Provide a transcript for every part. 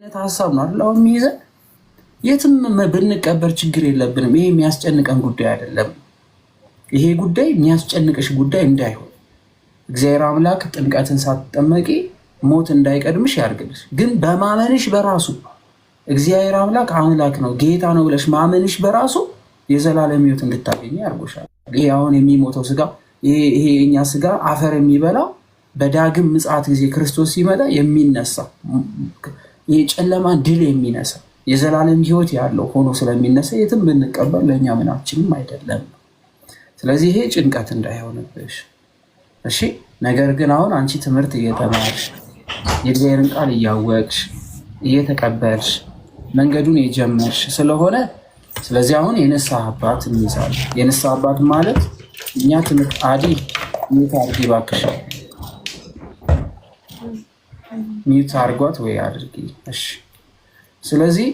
ሀሳብ ነው አይደል? አሁን የሚይዘን የትም ብንቀበር ችግር የለብንም። ይሄ የሚያስጨንቀን ጉዳይ አይደለም። ይሄ ጉዳይ የሚያስጨንቅሽ ጉዳይ እንዳይሆን እግዚአብሔር አምላክ ጥምቀትን ሳትጠመቂ ሞት እንዳይቀድምሽ ያርግልሽ። ግን በማመንሽ በራሱ እግዚአብሔር አምላክ አምላክ ነው ጌታ ነው ብለሽ ማመንሽ በራሱ የዘላለም ሕይወት እንድታገኝ ያርጎሻል። ይሄ አሁን የሚሞተው ስጋ ይሄ የኛ ስጋ አፈር የሚበላው በዳግም ምጽአት ጊዜ ክርስቶስ ሲመጣ የሚነሳ ይሄ ጨለማን ድል የሚነሳ የዘላለም ሕይወት ያለው ሆኖ ስለሚነሳ የትም ብንቀበል ለእኛ ምናችንም አይደለም። ስለዚህ ይሄ ጭንቀት እንዳይሆንብሽ እሺ። ነገር ግን አሁን አንቺ ትምህርት እየተማርሽ የእግዚአብሔርን ቃል እያወቅሽ እየተቀበልሽ መንገዱን የጀመርሽ ስለሆነ ስለዚህ አሁን የንስሐ አባት እንይዛለን። የንስሐ አባት ማለት እኛ ትምህርት ሚዩት አድርጊ እባክሽ፣ ሚዩት አድርጓት ወይ አድርጊ እሺ። ስለዚህ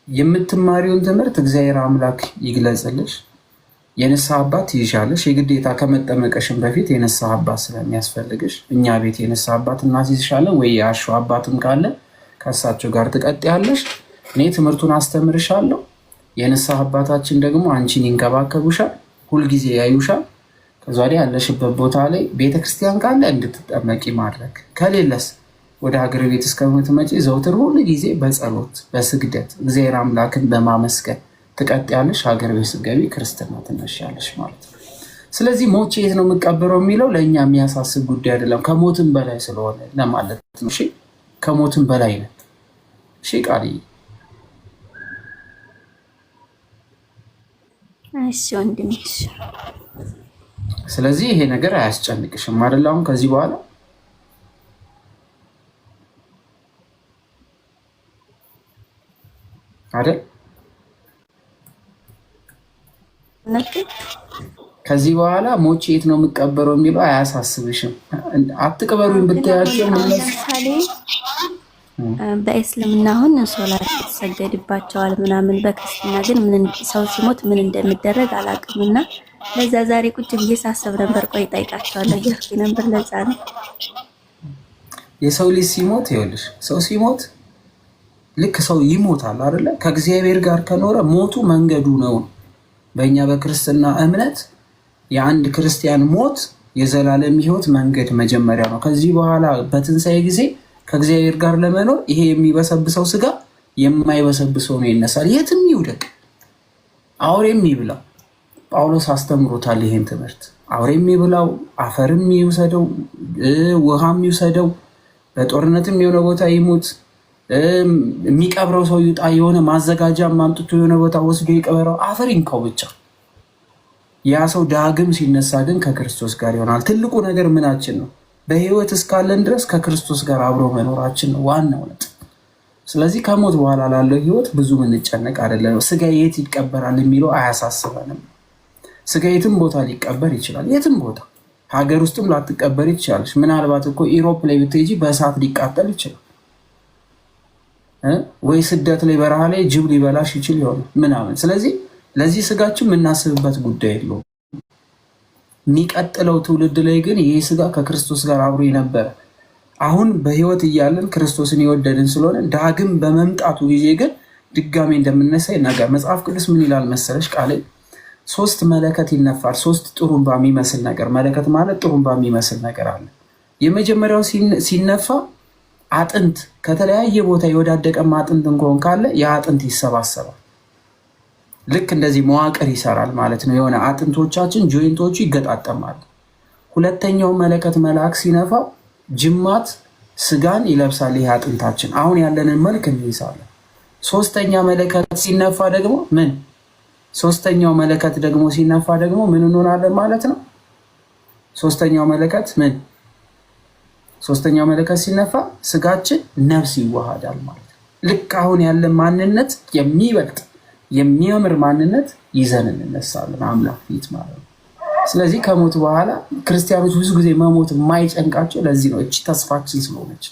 የምትማሪውን ትምህርት እግዚአብሔር አምላክ ይግለጽልሽ። የንስሐ አባት ትይዣለሽ። የግዴታ ከመጠመቀሽም በፊት የንስሐ አባት ስለሚያስፈልግሽ እኛ ቤት የንስሐ አባት እናስይዝሻለን፣ ወይ የአሾ አባትም ካለ ከእሳቸው ጋር ትቀጥያለሽ። እኔ ትምህርቱን አስተምርሻለሁ። የንስሐ አባታችን ደግሞ አንቺን ይንከባከቡሻል፣ ሁልጊዜ ያዩሻል። ከዛ ወዲያ ያለሽበት ቦታ ላይ ቤተክርስቲያን ካለ እንድትጠመቂ ማድረግ፣ ከሌለስ ወደ ሀገር ቤት እስከምትመጪ ዘውትር ሁሉ ጊዜ በጸሎት በስግደት እግዚአብሔር አምላክን በማመስገን ትቀጥያለሽ። ሀገር ቤት ስትገቢ ክርስትና ትነሻለሽ ማለት ነው። ስለዚህ ሞቼ የት ነው የምቀበረው የሚለው ለእኛ የሚያሳስብ ጉዳይ አይደለም፣ ከሞትም በላይ ስለሆነ ለማለት ነው። እሺ ከሞትም በላይ ነው። እሺ ቃልዬ እሺ ወንድሜ። ስለዚህ ይሄ ነገር አያስጨንቅሽም አይደል? አሁን ከዚህ በኋላ አይደል? ከዚህ በኋላ ሞቼ የት ነው የምቀበረው የሚለው አያሳስብሽም። አትቅበሩኝ ብታያቸው በእስልምና አሁን ሶላት ይሰገድባቸዋል ምናምን፣ በክርስትና ግን ሰው ሲሞት ምን እንደሚደረግ አላውቅም። እና ለዛ ዛሬ ቁጭ ብዬ ሳስብ ነበር። ቆይ እጠይቃቸዋለሁ እያልኩ ነበር። ለዛ ነው የሰው ልጅ ሲሞት ይኸውልሽ፣ ሰው ሲሞት ልክ ሰው ይሞታል አይደለ? ከእግዚአብሔር ጋር ከኖረ ሞቱ መንገዱ ነው። በእኛ በክርስትና እምነት የአንድ ክርስቲያን ሞት የዘላለም ሕይወት መንገድ መጀመሪያ ነው። ከዚህ በኋላ በትንሣኤ ጊዜ ከእግዚአብሔር ጋር ለመኖር ይሄ የሚበሰብሰው ስጋ የማይበሰብሰው ነው ይነሳል። የትም ይውደቅ፣ አውሬም ይብላው። ጳውሎስ አስተምሮታል ይሄን ትምህርት። አውሬም ይብላው፣ አፈርም ይውሰደው፣ ውሃም ይውሰደው፣ በጦርነትም የሆነ ቦታ ይሙት፣ የሚቀብረው ሰው ይውጣ፣ የሆነ ማዘጋጃ ማምጥቶ የሆነ ቦታ ወስዶ ይቀበረው፣ አፈር ይንካው ብቻ። ያ ሰው ዳግም ሲነሳ ግን ከክርስቶስ ጋር ይሆናል። ትልቁ ነገር ምናችን ነው? በህይወት እስካለን ድረስ ከክርስቶስ ጋር አብሮ መኖራችን ነው ዋናው ነጥብ። ስለዚህ ከሞት በኋላ ላለው ህይወት ብዙ ምንጨነቅ አይደለም። ስጋ የት ይቀበራል የሚለው አያሳስበንም። ስጋ የትም ቦታ ሊቀበር ይችላል። የትም ቦታ ሀገር ውስጥም ላትቀበር ይችላለች። ምናልባት እኮ ኢሮፕ ላይ ብትሄጂ በእሳት ሊቃጠል ይችላል። ወይ ስደት ላይ በረሃ ላይ ጅብ ሊበላሽ ይችል ይሆናል ምናምን። ስለዚህ ለዚህ ስጋችን የምናስብበት ጉዳይ የለውም። የሚቀጥለው ትውልድ ላይ ግን ይህ ስጋ ከክርስቶስ ጋር አብሮ የነበረ አሁን በህይወት እያለን ክርስቶስን የወደድን ስለሆነ ዳግም በመምጣቱ ጊዜ ግን ድጋሜ እንደምነሳ ይናገር መጽሐፍ ቅዱስ። ምን ይላል መሰለሽ? ቃል 3 መለከት ይነፋል። 3 ጥሩምባ የሚመስል ነገር፣ መለከት ማለት ጥሩምባ የሚመስል ነገር አለ። የመጀመሪያው ሲነፋ አጥንት ከተለያየ ቦታ የወዳደቀም አጥንት እንኳን ካለ የአጥንት ይሰባሰባል። ልክ እንደዚህ መዋቅር ይሰራል ማለት ነው። የሆነ አጥንቶቻችን ጆይንቶቹ ይገጣጠማሉ። ሁለተኛው መለከት መልአክ ሲነፋው ጅማት ስጋን ይለብሳል። ይህ አጥንታችን አሁን ያለንን መልክ እንይዛለን። ሶስተኛ መለከት ሲነፋ ደግሞ ሶስተኛው መለከት ደግሞ ሲነፋ ደግሞ ምን እንሆናለን ማለት ነው? ሶስተኛው መለከት ሲነፋ ስጋችን ነፍስ ይዋሃዳል ማለት ነው። ልክ አሁን ያለ ማንነት የሚበልጥ የሚያምር ማንነት ይዘን እንነሳለን አምላክ ፊት ማለት ነው። ስለዚህ ከሞት በኋላ ክርስቲያኖች ብዙ ጊዜ መሞት የማይጨንቃቸው ለዚህ ነው። እቺ ተስፋችን ስለሆነች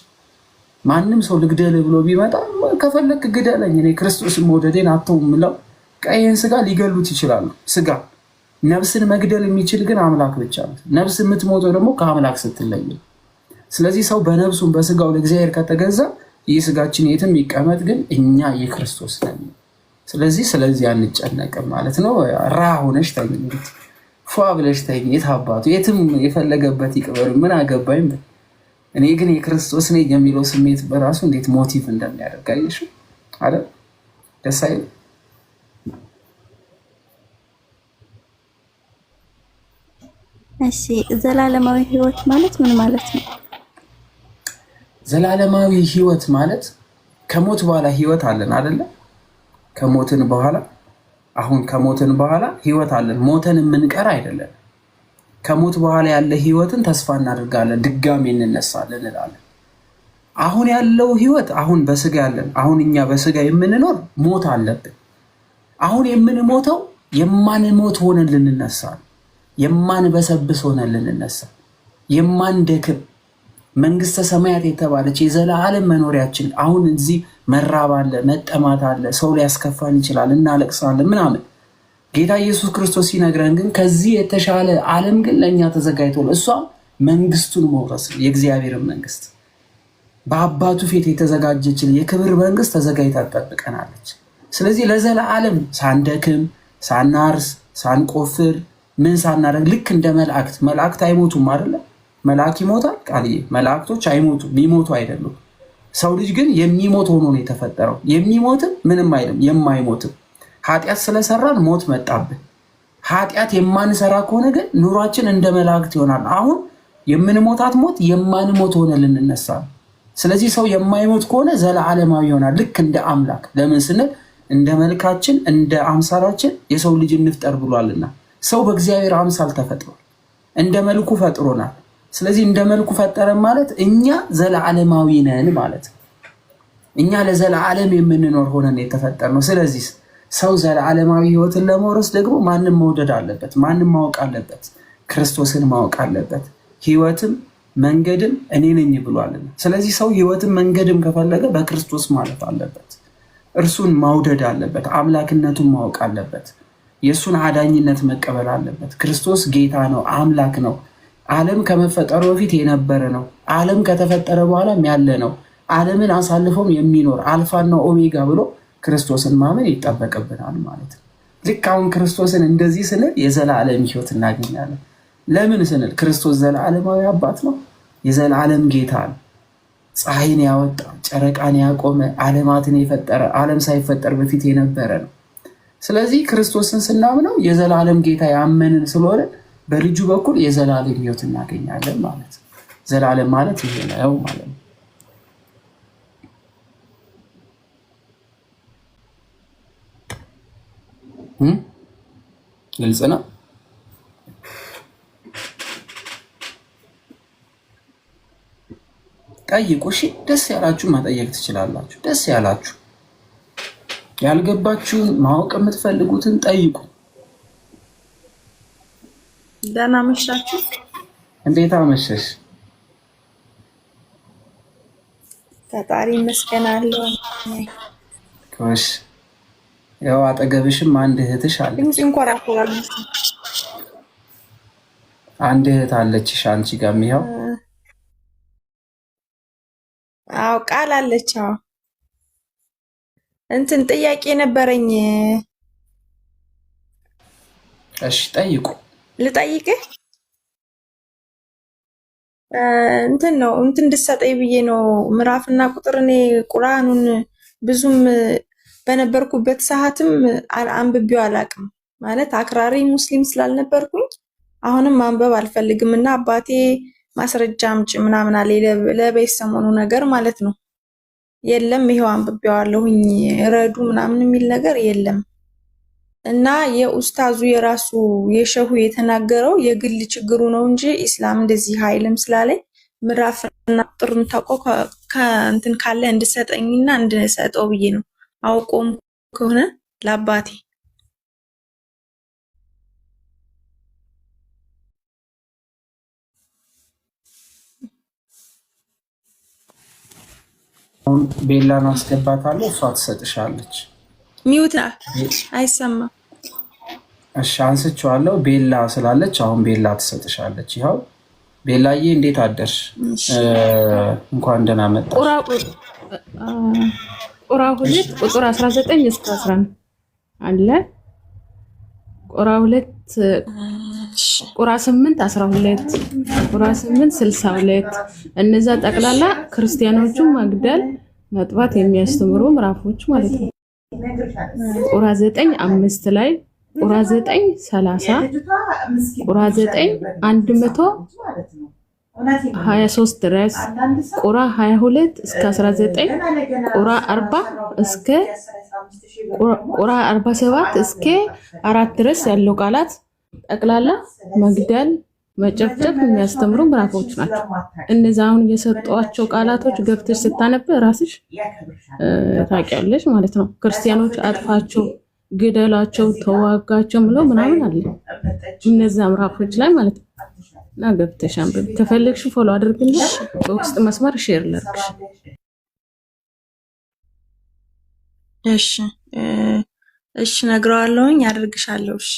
ማንም ሰው ልግደል ብሎ ቢመጣ ከፈለክ ግደለኝ፣ እኔ ክርስቶስን መውደዴን አተው ምለው። ቀይን ስጋ ሊገሉት ይችላሉ። ስጋ ነፍስን መግደል የሚችል ግን አምላክ ብቻ ነው። ነፍስ የምትሞተው ደግሞ ከአምላክ ስትለይ። ስለዚህ ሰው በነፍሱም በስጋው ለእግዚአብሔር ከተገዛ ይህ ስጋችን የትም ይቀመጥ፣ ግን እኛ የክርስቶስ ነን። ስለዚህ አንጨነቅም ማለት ነው። ራ ሆነሽ ተኝ፣ ፏ ብለሽ ተኝ። የት አባቱ የትም የፈለገበት ይቅበር፣ ምን አገባኝ። እኔ ግን የክርስቶስ ነኝ የሚለው ስሜት በራሱ እንዴት ሞቲቭ እንደሚያደርግ አየሽ አይደል? ደስ አይልም? እሺ ዘላለማዊ ህይወት ማለት ምን ማለት ነው? ዘላለማዊ ህይወት ማለት ከሞት በኋላ ህይወት አለን አይደለ? ከሞትን በኋላ ህይወት አለን። ሞተን የምንቀር አይደለም። ከሞት በኋላ ያለ ህይወትን ተስፋ እናደርጋለን፣ ድጋሜ እንነሳለን እንላለን። አሁን ያለው ህይወት አሁን በስጋ ያለን፣ አሁን እኛ በስጋ የምንኖር ሞት አለብን። አሁን የምንሞተው የማንሞት ሆነን ልንነሳ፣ የማንበሰብስ ሆነን ልንነሳ፣ የማንደክም መንግስተ ሰማያት የተባለች የዘላለም መኖሪያችን። አሁን እዚህ መራብ አለ፣ መጠማት አለ፣ ሰው ሊያስከፋን ይችላል፣ እናለቅሳለን ምናምን። ጌታ ኢየሱስ ክርስቶስ ሲነግረን ግን ከዚህ የተሻለ ዓለም ግን ለእኛ ተዘጋጅቷል። እሷም መንግስቱን መውረስ ነው፣ የእግዚአብሔርን መንግስት በአባቱ ፊት የተዘጋጀችን የክብር መንግስት ተዘጋጅታ ትጠብቀናለች። ስለዚህ ለዘላለም ሳንደክም፣ ሳናርስ፣ ሳንቆፍር፣ ምን ሳናደርግ ልክ እንደ መላእክት አይሞቱም አይደለ? መልአክ ይሞታል ቃልዬ፣ መላእክቶች አይሞቱም፣ ሊሞቱ አይደሉም። ሰው ልጅ ግን የሚሞት ሆኖ ነው የተፈጠረው። የሚሞትም ምንም አይልም፣ የማይሞትም። ኃጢአት ስለሰራን ሞት መጣብን። ኃጢአት የማንሰራ ከሆነ ግን ኑሯችን እንደ መላእክት ይሆናል። አሁን የምንሞታት ሞት የማንሞት ሆነ ልንነሳ ነው። ስለዚህ ሰው የማይሞት ከሆነ ዘለዓለማዊ ይሆናል፣ ልክ እንደ አምላክ። ለምን ስንል እንደ መልካችን እንደ አምሳላችን የሰው ልጅ እንፍጠር ብሏልና። ሰው በእግዚአብሔር አምሳል ተፈጥሯል፣ እንደ መልኩ ፈጥሮናል። ስለዚህ እንደ መልኩ ፈጠረን ማለት እኛ ዘለዓለማዊ ነን ማለት ነው። እኛ ለዘላለም የምንኖር ሆነን የተፈጠርነው። ስለዚህ ሰው ዘለዓለማዊ ህይወትን ለመውረስ ደግሞ ማንም መውደድ አለበት፣ ማንም ማወቅ አለበት፣ ክርስቶስን ማወቅ አለበት። ህይወትም መንገድም እኔ ነኝ ብሏልና። ስለዚህ ሰው ህይወትም መንገድም ከፈለገ በክርስቶስ ማለፍ አለበት፣ እርሱን ማውደድ አለበት፣ አምላክነቱን ማወቅ አለበት፣ የእሱን አዳኝነት መቀበል አለበት። ክርስቶስ ጌታ ነው፣ አምላክ ነው። ዓለም ከመፈጠሩ በፊት የነበረ ነው። ዓለም ከተፈጠረ በኋላም ያለ ነው። ዓለምን አሳልፎም የሚኖር አልፋና ኦሜጋ ብሎ ክርስቶስን ማመን ይጠበቅብናል ማለት ነው። ልክ አሁን ክርስቶስን እንደዚህ ስንል የዘላለም ህይወት እናገኛለን። ለምን ስንል ክርስቶስ ዘለዓለማዊ አባት ነው፣ የዘላለም ጌታ ነው። ፀሐይን ያወጣ፣ ጨረቃን ያቆመ፣ ዓለማትን የፈጠረ፣ ዓለም ሳይፈጠር በፊት የነበረ ነው። ስለዚህ ክርስቶስን ስናምነው የዘላለም ጌታ ያመንን ስለሆነ በልጁ በኩል የዘላለም ህይወት እናገኛለን ማለት ነው። ዘላለም ማለት ይሄ ነው ማለት ነው። ግልጽ ነው። ጠይቁ። እሺ፣ ደስ ያላችሁ መጠየቅ ትችላላችሁ። ደስ ያላችሁ ያልገባችሁን ማወቅ የምትፈልጉትን ጠይቁ። ደህና መሻችሁ። እንዴት አመሸሽ? ፈጣሪ ይመስገን አለሁ። እሺ፣ ያው አጠገብሽም አንድ እህትሽ አለች። ድምጽ እንኳን አቆራል። አንድ እህት አለችሽ አንቺ ጋርም ይኸው። አዎ ቃል አለች። አዎ እንትን ጥያቄ ነበረኝ። እሺ ጠይቁ። ልጠይቅህ? እንትን ነው እንትን እንድትሰጠኝ ብዬ ነው ምዕራፍና ቁጥር። እኔ ቁርአኑን ብዙም በነበርኩበት ሰዓትም አንብቤው አላውቅም። ማለት አክራሪ ሙስሊም ስላልነበርኩኝ አሁንም ማንበብ አልፈልግም እና አባቴ ማስረጃ አምጪ ምናምን አለ ለቤት ሰሞኑ ነገር ማለት ነው። የለም ይሄው አንብቤዋለሁኝ ረዱ ምናምን የሚል ነገር የለም። እና የኡስታዙ የራሱ የሸሁ የተናገረው የግል ችግሩ ነው እንጂ ኢስላም እንደዚህ ኃይልም ስላለኝ ምዕራፍና ቁጥርን ታውቀው ከእንትን ካለ እንድሰጠኝና እንድሰጠው ብዬ ነው። አውቆም ከሆነ ለአባቴ ቤላን አስገባታለሁ፣ እሷ ትሰጥሻለች። ሚውት አይሰማም። እሺ አንስቼዋለሁ። ቤላ ስላለች አሁን ቤላ ትሰጥሻለች። ይኸው ቤላዬ፣ እንዴት አደርሽ? እንኳን ደህና መጣሽ። ቁራ 2 ቁጥር 19 እስከ 11 አለ። ቁራ 2 ቁራ 8 12 ቁራ 8 62 እነዛ ጠቅላላ ክርስቲያኖቹን መግደል መጥባት የሚያስተምሩ ምዕራፎች ማለት ነው። ቁራ 9 5 ላይ ቁራ 9 30 ቁራ 9 123 ድረስ ቁራ 22 እስከ 19 ቁራ 40 እስከ ቁራ 47 እስከ 4 ድረስ ያለው ቃላት ጠቅላላ መግደል መጨፍጨፍ የሚያስተምሩ ምዕራፎች ናቸው። እነዚህ አሁን የሰጧቸው ቃላቶች ገብተሽ ስታነብ ራስሽ ታውቂያለሽ ማለት ነው። ክርስቲያኖች አጥፋቸው፣ ግደላቸው፣ ተዋጋቸው ብለው ምናምን አለ እነዛ ምዕራፎች ላይ ማለት ነው። እና ገብተሽ አንብቢ። ከፈለግሽ ፎሎ አድርግልኝ፣ በውስጥ መስመር ሼር ላድርግሽ። እሺ እሺ፣ ነግረዋለሁኝ፣ አድርግሻለሁ። እሺ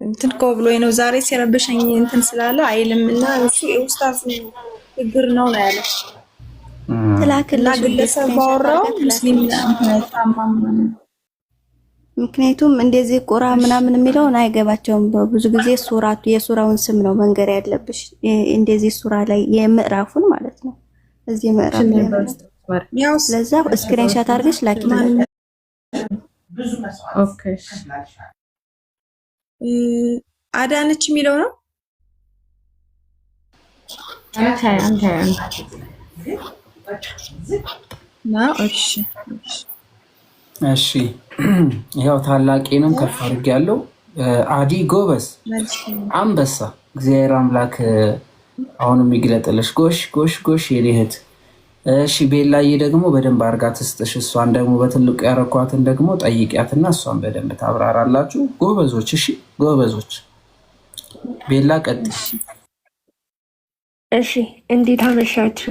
እንትን እኮ ብሎኝ ነው ዛሬ ሲረብሸኝ እንትን ስላለ አይልም እና እሱ የኡስታዝ ችግር ነው ያለው። ትላክላ ግለሰብ ባወራው ሙስሊም ታማም ነው። ምክንያቱም እንደዚህ ቁራ ምናምን የሚለውን አይገባቸውም። ብዙ ጊዜ ሱራቱ የሱራውን ስም ነው መንገር ያለብሽ። እንደዚህ ሱራ ላይ የምዕራፉን ማለት ነው። እዚህ ምዕራፍ ላይ ያው ስለዛ ስክሪንሻት አድርገሽ ላኪልኝ። ኦኬ አዳነች የሚለው ነው። እሺ ያው ታላቄንም ከፍ አድርጌያለሁ። አዲ ጎበዝ አንበሳ፣ እግዚአብሔር አምላክ አሁንም ይግለጥልሽ። ጎሽ ጎሽ ጎሽ የኔ እህት። እሺ ቤላዬ ደግሞ በደንብ አድርጋ ትስጥሽ። እሷን ደግሞ በትልቁ ያረኳትን ደግሞ ጠይቂያትና እሷን በደንብ ታብራራላችሁ። ጎበዞች፣ እሺ ጎበዞች። ቤላ ቀጥይ። እሺ እንዴት አመሻችሁ?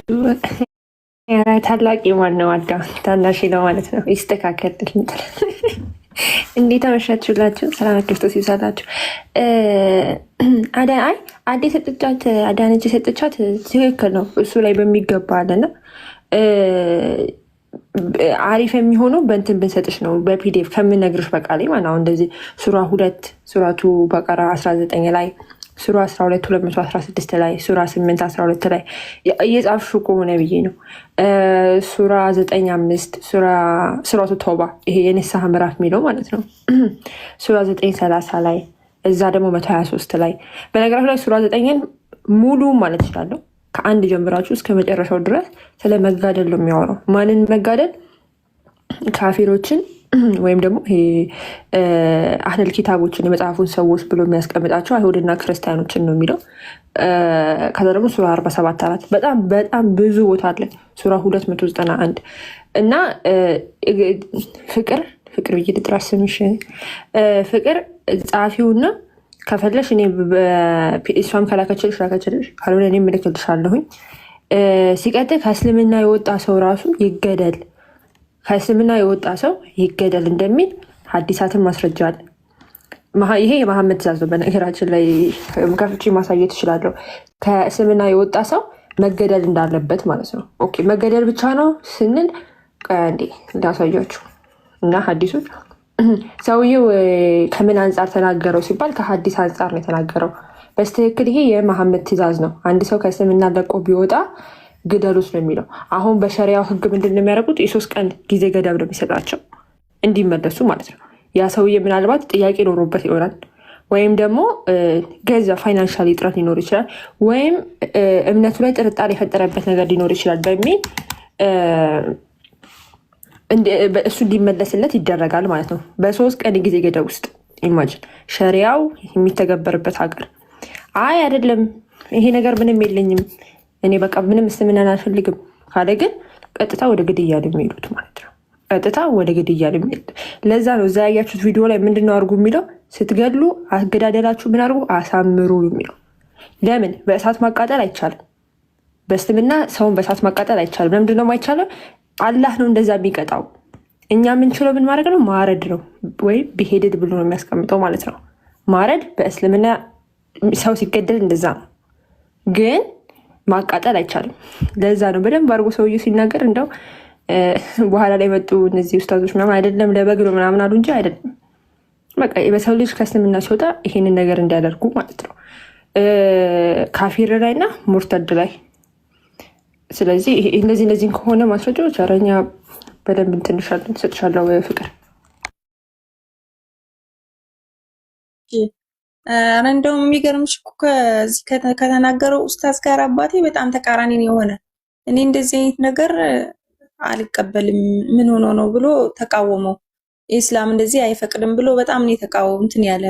ታላቅ ማነው? አዳም ታናሽ ነው ማለት ነው። ይስተካከል። እንዴት አመሻችሁላችሁ? ሰላም ክርስቶስ ይብዛላችሁ። አዴ ሰጥቻት አዳነች የሰጥቻት ትክክል ነው። እሱ ላይ በሚገባ አለና አሪፍ የሚሆነው በእንትን ብንሰጥሽ ነው። በፒዲኤፍ ከምነግርሽ በቃሌ ማለት ነው። እንደዚህ ሱራ 2 ሱራቱ በቀራ 19 ላይ ሱራ 12 216 ላይ ሱራ 8 12 ላይ እየጻፍሹ ከሆነ ብዬ ነው። ሱራ 9 5 ሱራቱ ተውባ ይሄ የንስሐ ምዕራፍ የሚለው ማለት ነው። ሱራ 9 30 ላይ እዛ ደግሞ 123 ላይ በነገራችሁ ላይ ሱራ 9ን ሙሉ ማለት ይችላለሁ። ከአንድ ጀምራችሁ እስከ መጨረሻው ድረስ ስለ መጋደል ነው የሚያወራው። ማንን መጋደል? ካፊሮችን ወይም ደግሞ አህለል ኪታቦችን የመጽሐፉን ሰዎች ብሎ የሚያስቀምጣቸው አይሁድና ክርስቲያኖችን ነው የሚለው። ከዛ ደግሞ ሱራ 47 4 በጣም በጣም ብዙ ቦታ አለ። ሱራ 291 እና ፍቅር ብዬ ልጥራሽ ስምሽ ፍቅር ጸሐፊውና ከፈለሽ እኔ እሷም ከላከችልሽ ካልሆነ እኔ እልክልሻለሁኝ። ሲቀጥል ከእስልምና የወጣ ሰው ራሱ ይገደል፣ ከእስልምና የወጣ ሰው ይገደል እንደሚል ሐዲሳትን ማስረጃ አለ። ይሄ የመሐመድ ትእዛዝ ነው። በነገራችን ላይ ከፍቼ ማሳየት እችላለሁ። ከእስልምና የወጣ ሰው መገደል እንዳለበት ማለት ነው። ኦኬ መገደል ብቻ ነው ስንል እንዴ እንዳሳያችሁ እና ሐዲሶች ሰውየው ከምን አንጻር ተናገረው ሲባል ከሐዲስ አንጻር ነው የተናገረው። በስትክክል ይሄ የመሐመድ ትእዛዝ ነው። አንድ ሰው ከእስልምና ለቆ ቢወጣ ግደሉት ነው የሚለው። አሁን በሸሪያው ሕግ ምንድን ነው የሚያደርጉት? የ3 ቀን ጊዜ ገደብ ነው የሚሰጣቸው እንዲመለሱ ማለት ነው። ያ ሰውዬ ምናልባት ጥያቄ ኖሮበት ይሆናል፣ ወይም ደግሞ ገንዘብ ፋይናንሻል እጥረት ሊኖር ይችላል፣ ወይም እምነቱ ላይ ጥርጣሬ የፈጠረበት ነገር ሊኖር ይችላል በሚል እሱ እንዲመለስለት ይደረጋል ማለት ነው። በ3 ቀን ጊዜ ገደብ ውስጥ ኢማጅን ሸሪያው የሚተገበርበት ሀገር። አይ አይደለም ይሄ ነገር ምንም የለኝም እኔ በቃ ምንም እስልምናን አልፈልግም ካለ ግን ቀጥታ ወደ ግድያ የሚሄዱት ማለት ነው። ቀጥታ ወደ ግድያ የሚሄዱት። ለዛ ነው እዛ ያያችሁት ቪዲዮ ላይ ምንድነው አድርጉ የሚለው? ስትገድሉ አገዳደላችሁ ምን አድርጉ? አሳምሩ የሚለው። ለምን? በእሳት ማቃጠል አይቻልም። በእስልምና ሰውን በእሳት ማቃጠል አይቻልም። ለምንድነው የማይቻለው? አላህ ነው እንደዛ የሚቀጣው። እኛ የምንችለው ምን ማድረግ ነው? ማረድ ነው፣ ወይም ቢሄድድ ብሎ ነው የሚያስቀምጠው ማለት ነው። ማረድ በእስልምና ሰው ሲገደል እንደዛ ነው። ግን ማቃጠል አይቻልም። ለዛ ነው በደንብ አድርጎ ሰውዬው ሲናገር እንደው በኋላ ላይ መጡ እነዚህ ኡስታዞች ምናምን አይደለም ለበግ ነው ምናምን አሉ እንጂ አይደለም። በቃ በሰው ልጅ ከእስልምና ሲወጣ ይሄንን ነገር እንዲያደርጉ ማለት ነው ካፊር ላይ እና ሙርተድ ላይ። ስለዚህ እነዚህን ከሆነ ማስረጃዎች አረኛ በደንብ እንትንሻለን ትሰጥሻለው ፍቅር። ኧረ እንደውም የሚገርምሽ እኮ ከዚህ ከተናገረው ኡስታዝ ጋር አባቴ በጣም ተቃራኒ ነው የሆነ። እኔ እንደዚህ አይነት ነገር አልቀበልም ምን ሆኖ ነው ብሎ ተቃወመው። ኢስላም እንደዚህ አይፈቅድም ብሎ በጣም ነው የተቃወመው። እንትን ያለ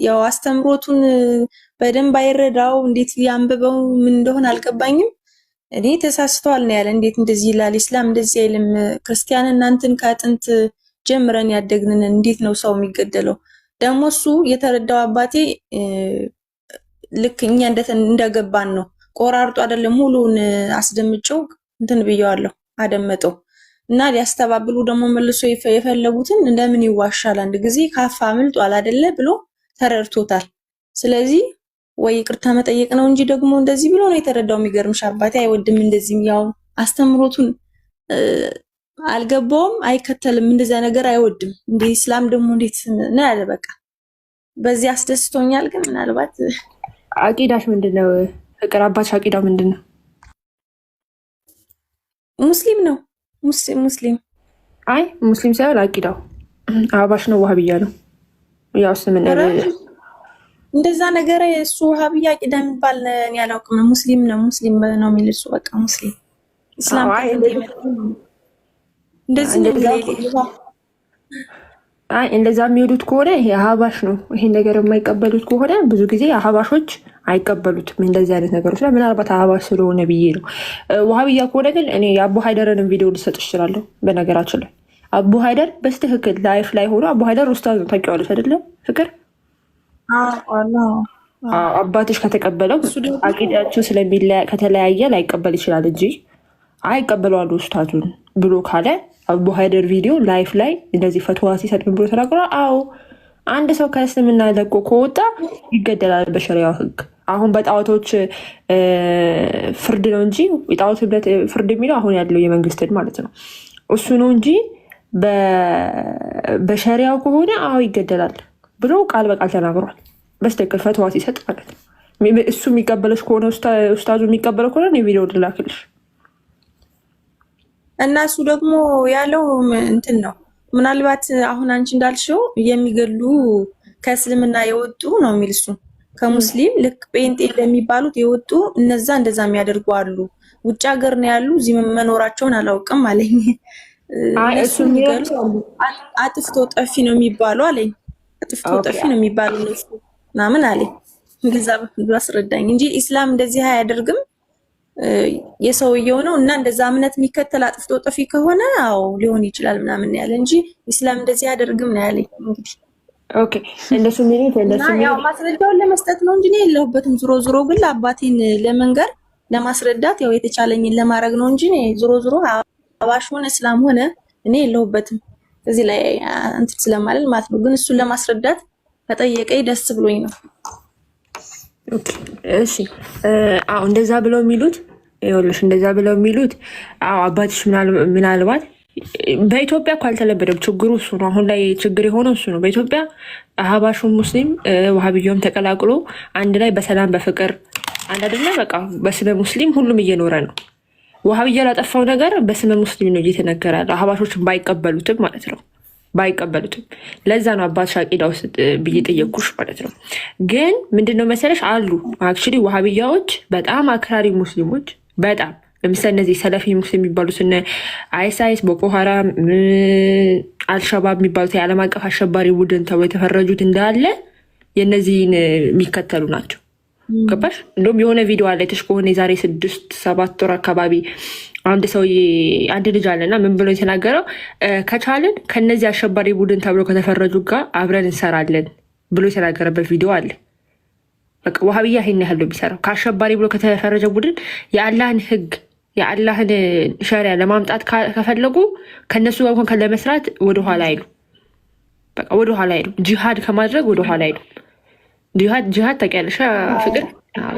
ያው አስተምሮቱን በደንብ አይረዳው እንዴት ያንብበው ምን እንደሆነ አልገባኝም። እኔ ተሳስተዋል ነው ያለ። እንዴት እንደዚህ ይላል? ኢስላም እንደዚህ አይልም። ክርስቲያን እናንተን ከጥንት ጀምረን ያደግንን እንዴት ነው ሰው የሚገደለው? ደግሞ እሱ የተረዳው አባቴ ልክ እኛ እንደገባን ነው። ቆራርጦ አይደለም ሙሉን አስደምጨው እንትን ብየዋለሁ አደመጠው እና ሊያስተባብሉ ደግሞ መልሶ የፈለጉትን እንደምን ይዋሻል አንድ ጊዜ ካፋ አምልጧል አይደለ ብሎ ተረድቶታል። ስለዚህ ወይ ይቅርታ መጠየቅ ነው እንጂ ደግሞ እንደዚህ ብሎ ነው የተረዳው። የሚገርምሽ አባቴ አይወድም እንደዚህ ያው አስተምሮቱን አልገባውም አይከተልም እንደዛ ነገር አይወድም። እንደ ኢስላም ደግሞ እንዴት ነው ያለ በቃ በዚህ አስደስቶኛል። ግን ምናልባት አቂዳሽ ምንድነው ፍቅር? አባትሽ አቂዳው ምንድነው? ሙስሊም ነው። ሙስሊም አይ ሙስሊም ሳይሆን አቂዳው አህባሽ ነው ዋህብያ ነው። ያው ስምን እንደዛ ነገር እሱ ዋህብያ አቂዳ የሚባል እኔ አላውቅም። ሙስሊም ነው ነው የሚል እሱ በቃ ሙስሊም ኢስላም እንደዛ የሚሄዱት ከሆነ ይሄ አህባሽ ነው። ይሄን ነገር የማይቀበሉት ከሆነ ብዙ ጊዜ አህባሾች አይቀበሉትም እንደዚህ አይነት ነገሮች ላይ። ምናልባት አህባሽ ስለሆነ ብዬ ነው። ዋህብያ ከሆነ ግን እኔ የአቡ ሀይደርንም ቪዲዮ ልሰጥ እችላለሁ። በነገራችን ላይ አቡ ሀይደር በስትክክል ላይፍ ላይ ሆኖ አቡ ሀይደር ኡስታዝ ነው ታውቂዋለሽ አይደለም ፍቅር? አባትሽ ከተቀበለው አቂዳቸው ከተለያየ ላይቀበል ይችላል እንጂ አይቀበለዋል ኡስታዙን ብሎ ካለ አቡ ሀይደር ቪዲዮ ላይፍ ላይ እንደዚህ ፈትዋ ሲሰጥ ብሎ ተናግሯል። አዎ አንድ ሰው ከእስልምና ለቆ ከወጣ ይገደላል በሸሪያው ህግ። አሁን በጣዖቶች ፍርድ ነው እንጂ የጣዖት ፍርድ የሚለው አሁን ያለው የመንግስትን ማለት ነው እሱ ነው እንጂ በሸሪያው ከሆነ አዎ ይገደላል ብሎ ቃል በቃል ተናግሯል። በስተክል ፈትዋ ሲሰጥ ማለት ነው። እሱ የሚቀበለች ከሆነ ኡስታዙ የሚቀበለው ከሆነ ቪዲዮ ልላክልሽ። እና እሱ ደግሞ ያለው እንትን ነው ምናልባት አሁን አንቺ እንዳልሽው የሚገሉ ከእስልምና የወጡ ነው የሚል እሱ ከሙስሊም ልክ ጴንጤ ለሚባሉት የወጡ እነዛ እንደዛ የሚያደርጉ አሉ። ውጭ ሀገር ነው ያሉ እዚህ መኖራቸውን አላውቅም አለኝ። እሱ የሚገሉ አጥፍቶ ጠፊ ነው የሚባሉ አለኝ። አጥፍቶ ጠፊ ነው የሚባሉ እነሱ ምናምን አለኝ። እንደዛ ብሎ አስረዳኝ እንጂ ኢስላም እንደዚህ አያደርግም የሰውየው ነው። እና እንደዛ እምነት የሚከተል አጥፍቶ ጠፊ ከሆነ አዎ ሊሆን ይችላል ምናምን ያለ እንጂ ኢስላም እንደዚህ አያደርግም ነው ያለኝ። እንግዲህ ኦኬ እንደሱ ያው ማስረጃውን ለመስጠት ነው እንጂ እኔ የለሁበትም። ዞሮ ግን አባቴን ለመንገር ለማስረዳት ያው የተቻለኝን ለማድረግ ነው እንጂ ዞሮ አባሽ ሆነ እስላም ሆነ እኔ የለሁበትም እዚህ ላይ እንትን ስለማለት ማለት ነው። ግን እሱን ለማስረዳት ከጠየቀኝ ደስ ብሎኝ ነው። እሺ አዎ እንደዛ ብለው የሚሉት ይኸውልሽ፣ እንደዛ ብለው የሚሉት አዎ አባትሽ ምናልባት በኢትዮጵያ እኮ አልተለመደም። ችግሩ እሱ ነው። አሁን ላይ ችግር የሆነው እሱ ነው። በኢትዮጵያ አህባሹም ሙስሊም ዋሃብያውም ተቀላቅሎ አንድ ላይ በሰላም በፍቅር አንድ አይደለ በቃ በስመ ሙስሊም ሁሉም እየኖረ ነው። ዋሃብያ ላጠፋው ነገር በስመ ሙስሊም ነው እየተነገረ ያለው። አህባሾችን ባይቀበሉትም ማለት ነው ባይቀበሉትም ለዛ ነው አባትሽ አቂዳ ውስጥ ብዬ ጠየቅኩሽ ማለት ነው። ግን ምንድነው መሰለሽ አሉ አክቹዋሊ ዋሃብያዎች በጣም አክራሪ ሙስሊሞች በጣም ለምሳሌ እነዚህ ሰለፊ ሙስሊም የሚባሉት እነ አይሳይስ፣ ቦኮ ሀራም፣ አልሸባብ የሚባሉት የዓለም አቀፍ አሸባሪ ቡድን ተብሎ የተፈረጁት እንዳለ የእነዚህን የሚከተሉ ናቸው። ገባሽ? እንደውም የሆነ ቪዲዮ አለ አይተሽ ከሆነ የዛሬ 6-7 ወር አካባቢ አንድ ልጅ አለና ምን ብሎ የተናገረው ከቻልን ከነዚህ አሸባሪ ቡድን ተብሎ ከተፈረጁ ጋር አብረን እንሰራለን ብሎ የተናገረበት ቪዲዮ አለ። በቃ ዋሃብያ ይሄን ያህል ነው የሚሰራው። ከአሸባሪ ብሎ ከተፈረጀ ቡድን የአላህን ህግ የአላህን ሸሪያ ለማምጣት ከፈለጉ ከነሱ ጋር እንኳን ለመስራት ወደኋላ አይሉ። በቃ ወደኋላ አይሉ። ጂሃድ ከማድረግ ወደኋላ አይሉ። ጂሃድ ታውቂያለሽ ፍቅር?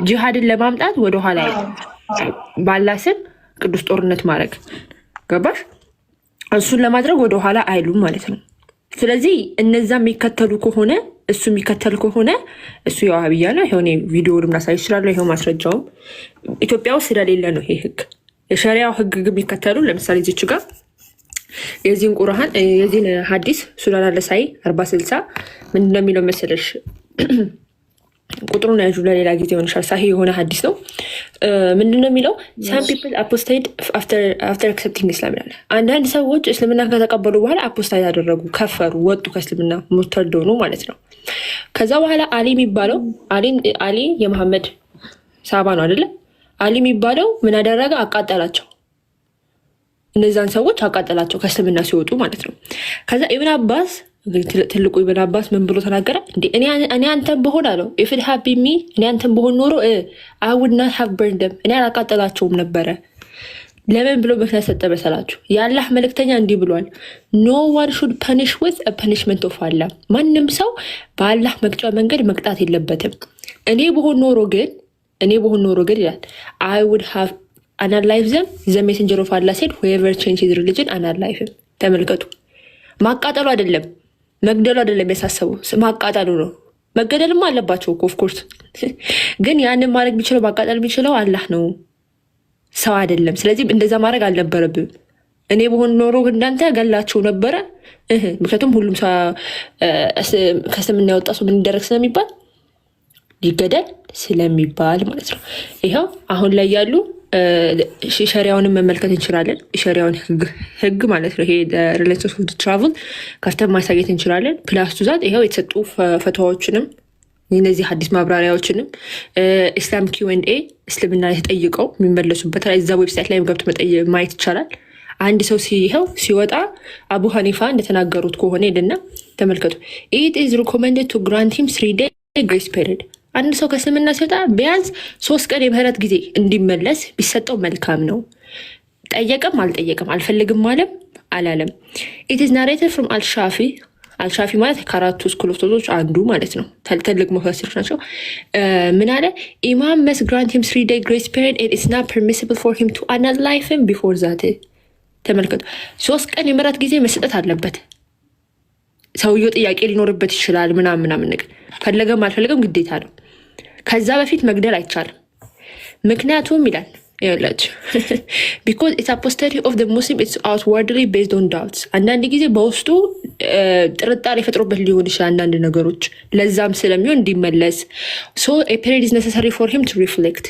ጂሃድን ለማምጣት ወደኋላ አይሉ። ባላ ስም ቅዱስ ጦርነት ማድረግ ገባሽ? እሱን ለማድረግ ወደኋላ አይሉም ማለት ነው። ስለዚህ እነዛ የሚከተሉ ከሆነ እሱ የሚከተል ከሆነ እሱ የዋሃብያ ነው። ይሄ ቪዲዮውንም ላሳይ ይችላል። ይሄው ማስረጃውም ኢትዮጵያ ውስጥ ስለሌለ ነው ይሄ ህግ። የሸሪያው ህግ የሚከተሉ ለምሳሌ ዚች ጋር የዚህን ቁርአን የዚህን ሀዲስ ሱናን አለሳይ 4060 ምንድን ነው የሚለው መሰለሽ? ቁጥሩን ያዡ ለሌላ ጊዜ ሆንሻል። ሳሂ የሆነ ሀዲስ ነው። ምንድን ነው የሚለው? ሳም ፒፕል አፖስታይድ አፍተር አክሰፕቲንግ ኢስላም ይላል። አንዳንድ ሰዎች እስልምና ከተቀበሉ በኋላ አፖስታይድ ያደረጉ፣ ከፈሩ፣ ወጡ ከእስልምና ሙርተድ ሆኑ ማለት ነው። ከዛ በኋላ አሊ የሚባለው አሊ የመሐመድ ሳባ ነው አይደለ? አሊ የሚባለው ምን አደረገ? አቃጠላቸው። እነዛን ሰዎች አቃጠላቸው ከእስልምና ሲወጡ ማለት ነው። ከዛ ኢብን አባስ ትልቁ ኢብን አባስ ምን ብሎ ተናገረ? እንዴ እኔ አንተን በሆን አለው ኢፍድ ሃብ ሚ እኔ አንተን በሆን ኖሮ አይ ውድ ናት ሃቭ በርን ደም እኔ አላቃጠላቸውም ነበረ። ለምን ብሎ ምክንያት ሰጠ መሰላችሁ? የአላህ መልእክተኛ እንዲህ ብሏል፣ ኖ ዋን ሹድ ፐኒሽ ዊዝ ፐኒሽመንት ኦፍ አላህ። ማንም ሰው በአላህ መቅጫ መንገድ መቅጣት የለበትም። እኔ በሆን ኖሮ ግን ይላል አይ ውድ ሃቭ አናላይፍ ዘም ዘ ሜሴንጀር ኦፍ አላህ ሴድ ሁኤቨር ቼንጅ ሂዝ ሪሊጅን አናላይፍም። ተመልከቱ፣ ማቃጠሉ አይደለም መግደሉ አይደለም ያሳሰበው፣ ማቃጠሉ ነው። መገደልም አለባቸው ኦፍኮርስ፣ ግን ያንን ማድረግ ቢችለው ማቃጠል ቢችለው አላህ ነው፣ ሰው አይደለም። ስለዚህ እንደዛ ማድረግ አልነበረብም። እኔ በሆን ኖሮ እንዳንተ ገላቸው ነበረ። ምክንያቱም ሁሉም ሰው ከእስልምና ያወጣ ሰው ምን ይደረግ ስለሚባል ሊገደል ስለሚባል ማለት ነው። ይኸው አሁን ላይ ያሉ ሸሪያውንም መመልከት እንችላለን። ሸሪያውን ህግ ማለት ነው። ይሄ ሪሌሽንስ ዊዝ ትራቭል ከፍተን ማሳየት እንችላለን። ፕላስ ቱዛት ይኸው የተሰጡ ፈተዋዎችንም እነዚህ ሀዲስ ማብራሪያዎችንም ኢስላም ኪው&ኤ እስልምና የተጠይቀው የሚመለሱበት እዛ ዌብሳይት ላይ ገብቶ ማየት ይቻላል። አንድ ሰው ይኸው ሲወጣ አቡ ሀኒፋ እንደተናገሩት ከሆነ ሄድና ተመልከቱ። ኢት ኢዝ ሪኮመንድድ ቱ ግራንት ሂም 3 ዴይ ግሬስ ፔሪድ። አንድ ሰው ከእስልምና ሲወጣ ቢያንስ 3 ቀን የምህረት ጊዜ እንዲመለስ ቢሰጠው መልካም ነው። ጠየቀም አልጠየቀም፣ አልፈልግም አላለም። ኢት ኢዝ ናሬትድ ፍሮም አልሻፊ ማለት ከአራቱ ስኩል ኦፍ ቶቶች አንዱ ማለት ነው። ትልቅ ሙፈሲሮች ናቸው። ምን አለ? ኢማም መስ ግራንት ሂም 3 ዴይ ግሬስ ፔሪድ ኢትስ ናት ፐርሚሲብል ፎር ሂም ቱ አናላይፍ ሂም ቢፎር ዛት። ተመልከቱ፣ 3 ቀን የምህረት ጊዜ መስጠት አለበት። ሰውየው ጥያቄ ሊኖርበት ይችላል ምናምን ነገር ፈለገም አልፈለገም ግዴታ ነው። ከዛ በፊት መግደል አይቻልም። ምክንያቱም ይላል ይላችሁ ቢኮዝ ኢትስ አፖስታሲ ኦፍ ዘ ሙስሊም ኢትስ አውትዋርድሊ ቤዝድ ኦን ዳውትስ። አንዳንድ ጊዜ በውስጡ ጥርጣሬ ፈጥሮበት ሊሆን ይችላል አንዳንድ ነገሮች፣ ለዛም ስለሚሆን እንዲመለስ ሶ ኤ ፔሪድ ኢዝ ነሰሰሪ ፎር ሂም ቱ ሪፍሌክት።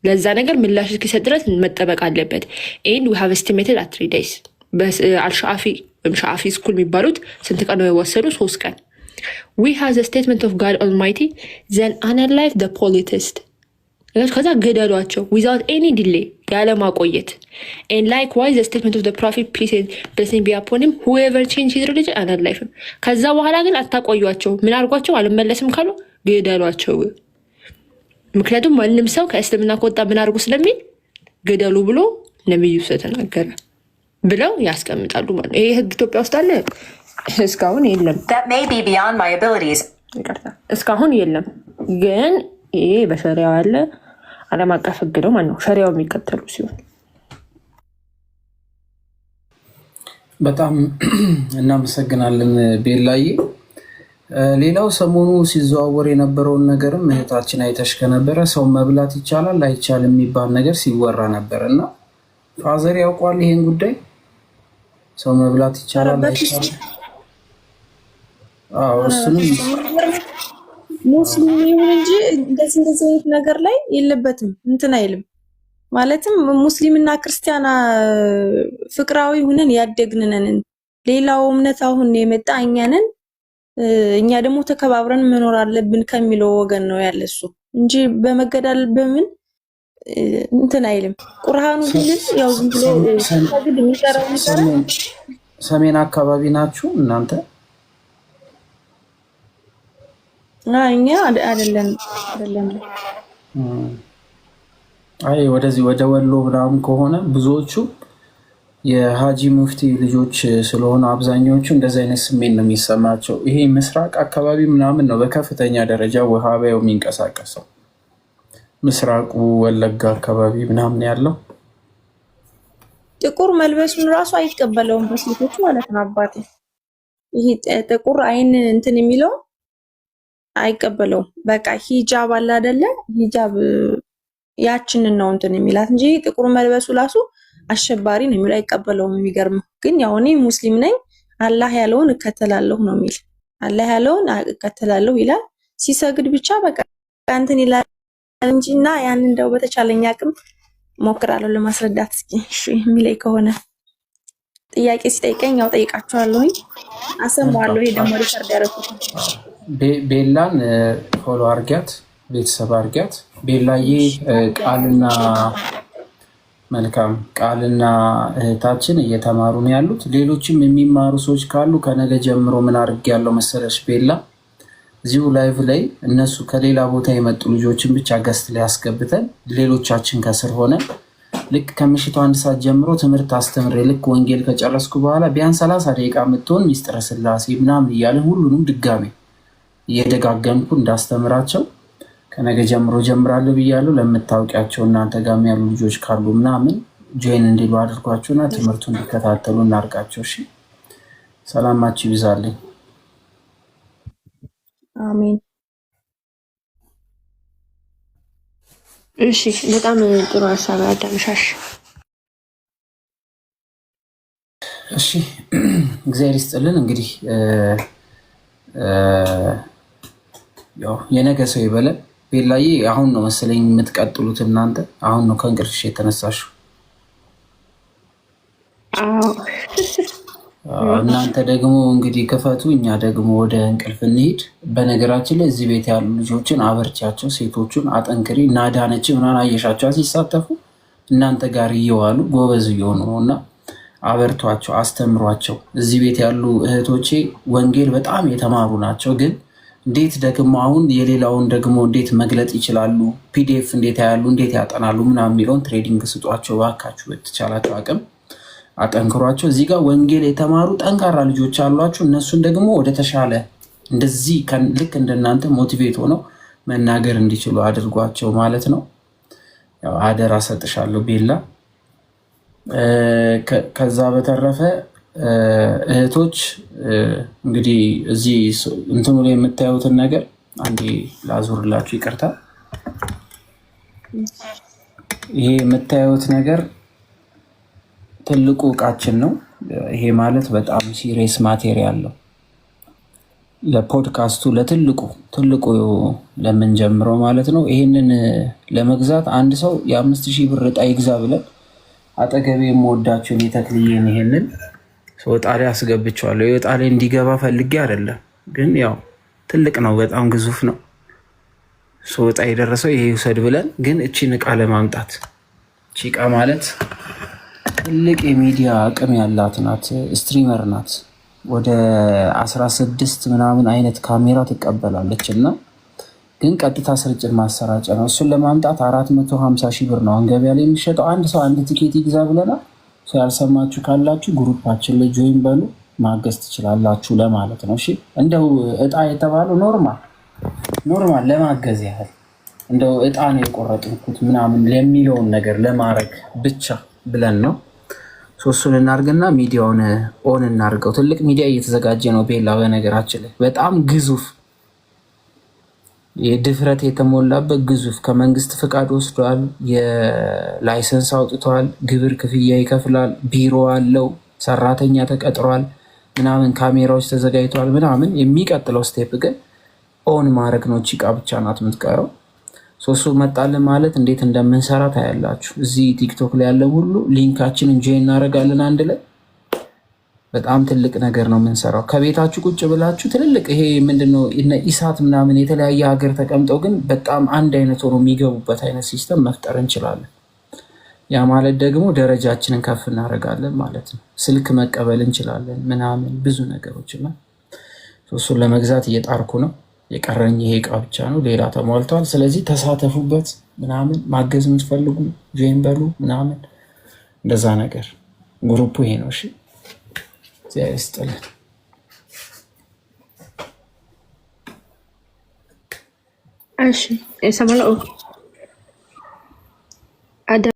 ለዛ ነገር ምላሽ እስኪሰጥ ድረስ መጠበቅ አለበት። ኤንድ ዊ ሃቭ ኤስቲሜትድ አት 3 ዴይስ። አልሻፊ ወይም ሻፊ ስኩል የሚባሉት ስንት ቀን ነው የወሰዱ? 3 ቀን። ዊ ሃቭ ዘ ስቴትመንት ኦፍ ጋድ ኦልማይቲ ዘን አናላይፍ ዘ ፖሊቲስት። ከዛ ገደሏቸው ዊዛውት ኤኒ ዲሌይ ያለማቆየት። ኤንድ ላይክዋይዝ ዘ ስቴትመንት ኦፍ ዘ ፕሮፌት ፒስ ኤንድ ብሌሲንግ ቢ አፖን ሂም ሁኤቨር ቼንጅ ሂዝ ሪሊጅን አናላይፍም። ከዛ በኋላ ግን አታቆዩቸው። ምን አድርጓቸው? አልመለስም ካሉ ገደሏቸው። ምክንያቱም ማንም ሰው ከእስልምና ከወጣ ምን አድርጉ ስለሚል ገደሉ ብሎ ነብዩ ስለተናገረ ብለው ያስቀምጣሉ ማለት ነው። ይሄ ህግ ኢትዮጵያ ውስጥ አለ? እስካሁን የለም። እስካሁን የለም፣ ግን ይሄ በሸሪያው ያለ ዓለም አቀፍ ህግ ነው ማለት ነው። ሸሪያው የሚከተሉ ሲሆን በጣም እናመሰግናለን ቤላዬ። ሌላው ሰሞኑ ሲዘዋወር የነበረውን ነገርም እህታችን አይተሽ ከነበረ ሰው መብላት ይቻላል አይቻልም የሚባል ነገር ሲወራ ነበር እና ፋዘር ያውቋል ይሄን ጉዳይ? ሰው መብላት ይቻላል አይቻልም? እሱንም ሙስሊም ይሁን እንጂ እንደዚህ አይነት ነገር ላይ የለበትም እንትን አይልም። ማለትም ሙስሊምና ክርስቲያና ፍቅራዊ ሁነን ያደግንነን፣ ሌላው እምነት አሁን የመጣ እኛንን እኛ ደግሞ ተከባብረን መኖር አለብን ከሚለው ወገን ነው ያለሱ እንጂ በመገዳል በምን እንትን አይልም። ቁርአኑ ቢል ያው ዝም ብሎ ታግድ የሚቀረው ሰሜን አካባቢ ናችሁ እናንተ? እኛ አይደለም። አይ ወደዚህ ወደ ወሎ ምናምን ከሆነ ብዙዎቹ የሀጂ ሙፍቲ ልጆች ስለሆነ አብዛኛዎቹ እንደዚህ አይነት ስሜት ነው የሚሰማቸው። ይሄ ምስራቅ አካባቢ ምናምን ነው በከፍተኛ ደረጃ ወሃቢያው የሚንቀሳቀሰው። ምስራቁ ወለጋ አካባቢ ምናምን ያለው ጥቁር መልበሱን ራሱ አይቀበለውም በሴቶች ማለት ነው አባቴ። ይሄ ጥቁር አይን እንትን የሚለው አይቀበለውም። በቃ ሂጃብ አለ አይደለ? ሂጃብ ያችንን ነው እንትን የሚላት እንጂ ጥቁር መልበሱ ራሱ አሸባሪ ነው የሚለው አይቀበለውም። የሚገርመው ግን ያው እኔ ሙስሊም ነኝ አላህ ያለውን እከተላለሁ ነው የሚል። አላህ ያለውን እከተላለሁ ይላል። ሲሰግድ ብቻ በቃ እንትን ይላል እንጂና ያን እንደው በተቻለኝ አቅም ሞክራለሁ ለማስረዳት። እስኪ እሺ የሚለኝ ከሆነ ጥያቄ ሲጠይቀኝ ያው ጠይቃቸዋለሁኝ፣ አሰማዋለሁ። ይሄ ደግሞ ሪከርድ ያደረኩት ቤላን ፎሎ አርጊያት፣ ቤተሰብ አርጊያት። ቤላዬ ቃልና መልካም ቃልና እህታችን እየተማሩ ነው ያሉት። ሌሎችም የሚማሩ ሰዎች ካሉ ከነገ ጀምሮ ምን አድርጌያለሁ መሰለሽ ቤላ፣ እዚሁ ላይቭ ላይ እነሱ ከሌላ ቦታ የመጡ ልጆችን ብቻ ገስት ላይ አስገብተን ሌሎቻችን ከስር ሆነን ልክ ከምሽቱ 1 ሰዓት ጀምሮ ትምህርት አስተምሬ ልክ ወንጌል ከጨረስኩ በኋላ ቢያንስ 30 ደቂቃ የምትሆን ሚስጥረ ስላሴ ምናምን እያለን ሁሉንም ድጋሜ እየደጋገምኩ እንዳስተምራቸው ከነገ ጀምሮ ጀምራለሁ ብያለሁ። ለምታውቂያቸው እናንተ ጋር ያሉ ልጆች ካሉ ምናምን ጆይን እንዲሉ አድርጓቸውና ትምህርቱን እንዲከታተሉ እናርጋቸው። እሺ፣ ሰላማችሁ ይብዛልኝ። አሜን። እሺ፣ በጣም ጥሩ ሀሳብ አዳምሻሽ። እሺ፣ እግዚአብሔር ይስጥልን። እንግዲህ ያው የነገ ሰው ይበለን። ቤላዬ አሁን ነው መሰለኝ የምትቀጥሉት እናንተ። አሁን ነው ከእንቅልፍሽ የተነሳሽው? እናንተ ደግሞ እንግዲህ ክፈቱ፣ እኛ ደግሞ ወደ እንቅልፍ እንሄድ። በነገራችን ላይ እዚህ ቤት ያሉ ልጆችን አበርቻቸው፣ ሴቶቹን አጠንክሪ። ናዳነች ምናምን አየሻቸው ሲሳተፉ እናንተ ጋር እየዋሉ ጎበዝ እየሆኑ ነው እና አበርቷቸው፣ አስተምሯቸው። እዚህ ቤት ያሉ እህቶቼ ወንጌል በጣም የተማሩ ናቸው ግን እንዴት ደግሞ አሁን የሌላውን ደግሞ እንዴት መግለጥ ይችላሉ፣ ፒዲኤፍ እንዴት ያያሉ፣ እንዴት ያጠናሉ ምናምን የሚለውን ትሬዲንግ ስጧቸው ባካችሁ። በተቻላቸው አቅም አጠንክሯቸው። እዚህ ጋር ወንጌል የተማሩ ጠንካራ ልጆች አሏችሁ። እነሱን ደግሞ ወደ ተሻለ እንደዚህ ልክ እንደናንተ ሞቲቬት ሆነው መናገር እንዲችሉ አድርጓቸው ማለት ነው። ያው አደራ ሰጥሻለሁ ቤላ። ከዛ በተረፈ እህቶች እንግዲህ እዚህ እንትኑ ላይ የምታዩትን ነገር አንዴ ላዙርላችሁ፣ ይቅርታ። ይሄ የምታዩት ነገር ትልቁ እቃችን ነው። ይሄ ማለት በጣም ሲሪየስ ማቴሪያል ነው ለፖድካስቱ፣ ትልቁ ለምንጀምረው ማለት ነው። ይሄንን ለመግዛት አንድ ሰው የ5000 ብር ዕጣ ይግዛ ብለን አጠገቤ የምወዳቸውን የተክልዬን ይሄንን ወጣ ላይ አስገብቼዋለሁ። የወጣ ላይ እንዲገባ ፈልጌ አይደለም፣ ግን ያው ትልቅ ነው፣ በጣም ግዙፍ ነው። ወጣ የደረሰው ይሄ ውሰድ ብለን ግን እቺን እቃ ለማምጣት እቺ እቃ ማለት ትልቅ የሚዲያ አቅም ያላት ናት። ስትሪመር ናት። ወደ 16 ምናምን አይነት ካሜራ ትቀበላለች እና ግን ቀጥታ ስርጭት ማሰራጫ ነው። እሱን ለማምጣት 450,000 ብር ነው ገበያ ላይ የሚሸጠው። አንድ ሰው አንድ ቲኬት ይግዛ ብለናል። ያልሰማችሁ ካላችሁ ግሩፓችን ላይ ጆይን በሉ፣ ማገዝ ትችላላችሁ ለማለት ነው። እሺ፣ እንደው እጣ የተባለው ኖርማል ለማገዝ ያህል እንደው እጣ ነው የቆረጥኩት ምናምን ለሚለውን ነገር ለማድረግ ብቻ ብለን ነው። እሱን እናርግና ሚዲያውን ኦን እናርገው። ትልቅ ሚዲያ እየተዘጋጀ ነው ቤላ። በነገራችን ላይ በጣም ግዙፍ የድፍረት የተሞላበት ግዙፍ ከመንግስት ፍቃድ ወስዷል። የላይሰንስ አውጥተዋል። ግብር ክፍያ ይከፍላል። ቢሮ አለው። ሰራተኛ ተቀጥሯል ምናምን። ካሜራዎች ተዘጋጅተዋል ምናምን። የሚቀጥለው ስቴፕ ግን ኦን ማድረግ ነው። እቺ እቃ ብቻ ናት የምትቀረው። ሶሱ መጣልን ማለት እንዴት እንደምንሰራ ታያላችሁ። እዚህ ቲክቶክ ላይ ያለው ሁሉ ሊንካችንን ጆይን እናደርጋለን አንድ ላይ። በጣም ትልቅ ነገር ነው የምንሰራው። ከቤታችሁ ቁጭ ብላችሁ ትልልቅ ይሄ ምንድነው ኢሳት ምናምን የተለያየ ሀገር ተቀምጠው ግን በጣም አንድ አይነት ሆኖ የሚገቡበት አይነት ሲስተም መፍጠር እንችላለን። ያ ማለት ደግሞ ደረጃችንን ከፍ እናደርጋለን ማለት ነው። ስልክ መቀበል እንችላለን ምናምን ብዙ ነገሮች እና እሱን ለመግዛት እየጣርኩ ነው። የቀረኝ ይሄ እቃ ብቻ ነው፣ ሌላ ተሟልቷል። ስለዚህ ተሳተፉበት ምናምን። ማገዝ የምትፈልጉ ጆይን በሉ ምናምን እንደዛ ነገር። ግሩፑ ይሄ ነው። እሺ ይስጥልን። እሺ ሰማለው አዳም